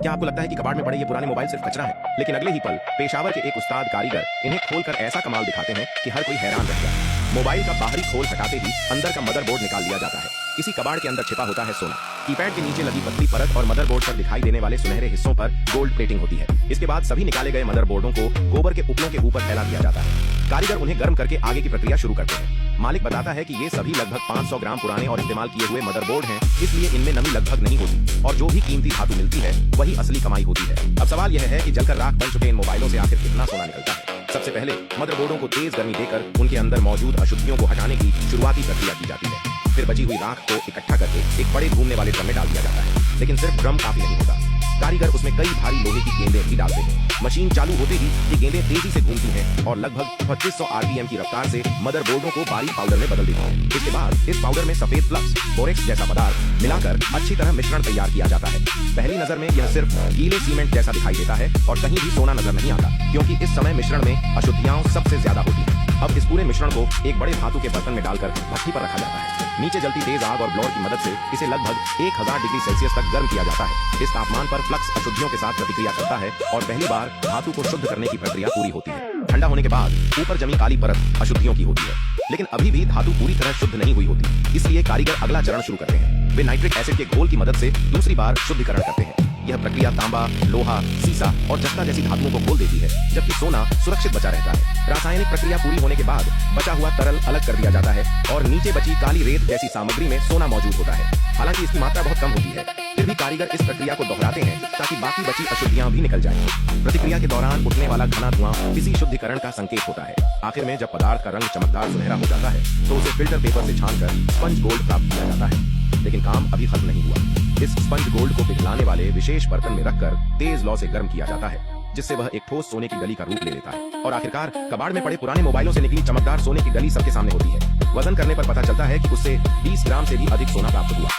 क्या आपको लगता है कि कबाड़ में पड़े ये पुराने मोबाइल सिर्फ कचरा है? लेकिन अगले ही पल पेशावर के एक उस्ताद कारीगर इन्हें खोलकर ऐसा कमाल दिखाते हैं कि हर कोई हैरान रह जाए। मोबाइल का बाहरी खोल हटाते ही अंदर का मदरबोर्ड निकाल लिया जाता है। इसी कबाड़ के अंदर छिपा होता है सोना। कीपैड के नीचे लगी पतली परत और मदरबोर्ड पर दिखाई देने वाले सुनहरे हिस्सों पर गोल्ड प्लेटिंग होती है। इसके बाद सभी निकाले गए मदरबोर्डों को गोबर के उपलों के ऊपर फैला दिया जाता है। कारीगर उन्हें गर्म करके आगे की प्रक्रिया शुरू करते हैं। मालिक बताता है कि ये सभी लगभग 500 ग्राम पुराने और इस्तेमाल किए हुए मदरबोर्ड हैं, इसलिए इनमें नमी लगभग नहीं होती और जो भी कीमती धातु मिलती है वही असली कमाई होती है। अब सवाल यह है कि जलकर राख बन चुके इन मोबाइलों से आखिर कितना सोना निकलता है। सबसे पहले मदरबोर्डों को तेज गर्मी देकर उनके अंदर मौजूद अशुद्धियों को हटाने की शुरुआती प्रक्रिया की जाती है। फिर बची हुई राख को इकट्ठा करके एक बड़े घूमने वाले ड्रम में डाल दिया जाता है। लेकिन सिर्फ ड्रम काफी नहीं होता, कारीगर उसमें कई भारी लोहे की गेंदें भी डालते हैं। मशीन चालू होते ही ये गेंदें तेजी से घूमती हैं और लगभग 2500 आरपीएम की रफ्तार से मदरबोर्डों को बारीक पाउडर में बदल देती हैं। इसके बाद इस पाउडर में सफेद फ्लक्स बोरेक्स जैसा पदार्थ मिलाकर अच्छी तरह मिश्रण तैयार किया जाता है। पहली नजर में यह सिर्फ गीले सीमेंट जैसा दिखाई देता है और कहीं भी सोना नजर नहीं आता, क्योंकि इस समय मिश्रण में अशुद्धियां सबसे ज्यादा होती हैं। अब इस पूरे मिश्रण को एक बड़े धातु के बर्तन में डालकर भट्ठी पर रखा जाता है। नीचे जलती तेज आग और ब्लोअर की मदद से इसे लगभग 1000 डिग्री सेल्सियस तक गर्म किया जाता है। इस तापमान पर फ्लक्स अशुद्धियों के साथ प्रतिक्रिया करता है और पहली बार धातु को शुद्ध करने की प्रक्रिया पूरी होती है। ठंडा होने के बाद ऊपर जमी काली परत अशुद्धियों की होती है, लेकिन अभी भी धातु पूरी तरह शुद्ध नहीं हुई होती। इसलिए कारीगर अगला चरण शुरू करते हैं। वे नाइट्रिक एसिड के घोल की मदद से दूसरी बार शुद्धिकरण करते हैं। यह प्रक्रिया तांबा, लोहा, सीसा और जस्ता जैसी धातुओं को खोल देती है, जबकि सोना सुरक्षित बचा रहता है। रासायनिक प्रक्रिया पूरी होने के बाद बचा हुआ तरल अलग कर दिया जाता है और नीचे बची काली रेत जैसी सामग्री में सोना मौजूद होता है। हालांकि इसकी मात्रा बहुत कम होती है, फिर भी कारीगर इस प्रक्रिया को दोहराते हैं ताकि बाकी बची अशुद्धियां भी निकल जाएं। प्रतिक्रिया के दौरान उठने वाला घना धुआं किसी शुद्धिकरण का संकेत होता है। आखिर में जब पदार्थ का रंग चमकदार सुनहरा हो जाता है तो उसे फिल्टर पेपर से छानकर स्पंज गोल्ड प्राप्त किया जाता है। लेकिन काम अभी खत्म नहीं हुआ। इस स्पंज गोल्ड को पिघलाने वाले विशेष बर्तन में रखकर तेज लौ से गर्म किया जाता है, जिससे वह एक ठोस सोने की गली का रूप ले लेता है। और आखिरकार कबाड़ में पड़े पुराने मोबाइलों से निकली चमकदार सोने की गली सबके सामने होती है। वजन करने पर पता चलता है कि उससे 20 ग्राम से भी अधिक सोना प्राप्त हुआ।